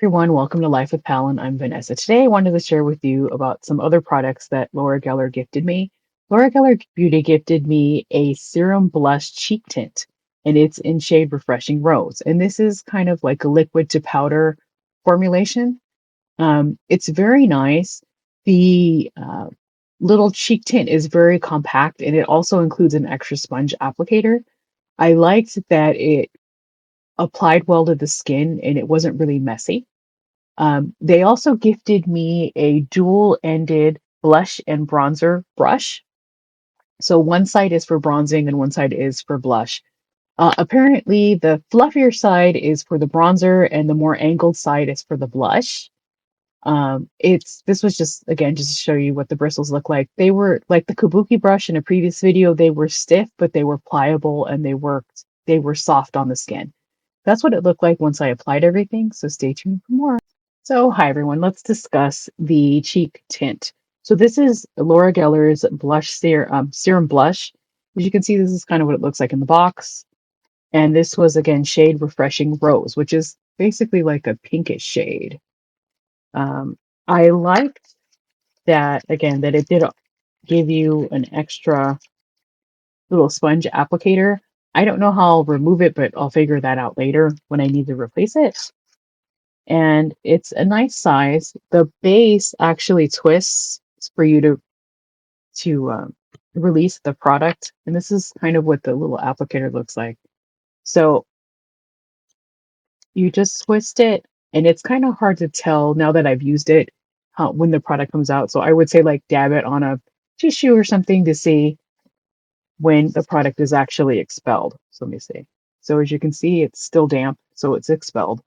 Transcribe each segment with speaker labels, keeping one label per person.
Speaker 1: Everyone, welcome to Life with Palin. I'm Vanessa. Today I wanted to share with you about some other products that Laura Geller gifted me. Laura Geller Beauty gifted me a serum blush cheek tint, and it's in shade Refreshing Rose. And this is kind of like a liquid to powder formulation. It's very nice. The little cheek tint is very compact, and it also includes an extra sponge applicator. I liked that it applied well to the skin and it wasn't really messy. They also gifted me a dual-ended blush and bronzer brush. So one side is for bronzing and one side is for blush. Apparently, the fluffier side is for the bronzer and the more angled side is for the blush. It's this was just again just to show you what the bristles look like. They were like the kabuki brush in a previous video. They were stiff, but they were pliable and they worked. They were soft on the skin. That's what it looked like once I applied everything. So stay tuned for more. So, hi everyone, let's discuss the cheek tint. So this is Laura Gellar's serum blush. As you can see, this is kind of what it looks like in the box. And this was again shade Refreshing Rose, which is basically like a pinkish shade. I liked that again that it did give you an extra little sponge applicator. I don't know how I'll remove it, but I'll figure that out later when I need to replace it. And it's a nice size. The base actually twists for you to release the product, and this is kind of what the little applicator looks like. So you just twist it, and it's kind of hard to tell now that I've used it when the product comes out. So I would say like dab it on a tissue or something to see when the product is actually expelled. So let me see. So as you can see, it's still damp, so it's expelled.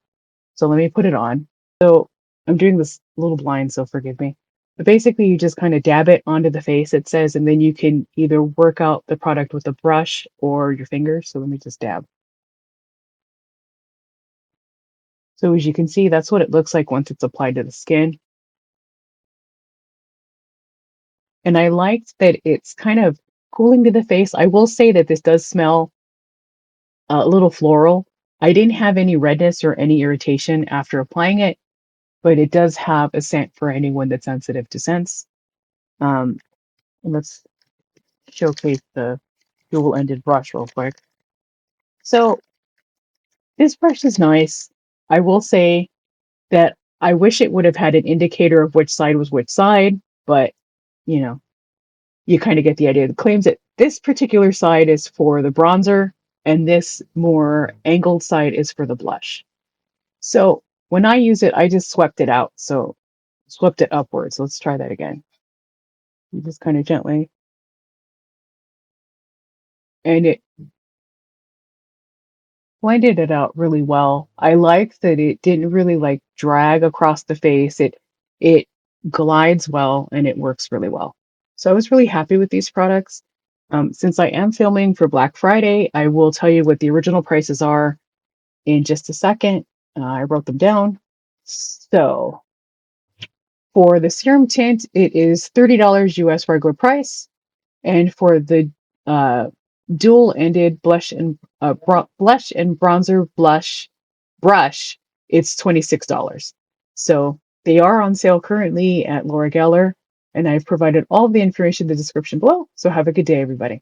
Speaker 1: So let me put it on. So I'm doing this a little blind, so forgive me. But basically, you just kind of dab it onto the face, it says, and then you can either work out the product with a brush or your fingers. So let me just dab. So as you can see, that's what it looks like once it's applied to the skin. And I liked that it's kind of cooling to the face. I will say that this does smell a little floral. I didn't have any redness or any irritation after applying it, but it does have a scent for anyone that's sensitive to scents. Let's showcase the dual-ended brush real quick. So this brush is nice. I will say that I wish it would have had an indicator of which side was which side, but you know, you kind of get the idea. It claims that this particular side is for the bronzer and this more angled side is for the blush. So when I use it, I just swept it out. So swept it upwards. Let's try that again. You just kind of gently. And it blended it out really well. I liked that it didn't really like drag across the face. It glides well and it works really well. So I was really happy with these products. Since I am filming for Black Friday, I will tell you what the original prices are in just a second. I wrote them down. So for the serum tint, it is $30 US regular price. And for the dual-ended blush and bronzer brush, it's $26. So they are on sale currently at Laura Geller, and I've provided all the information in the description below. So have a good day, everybody.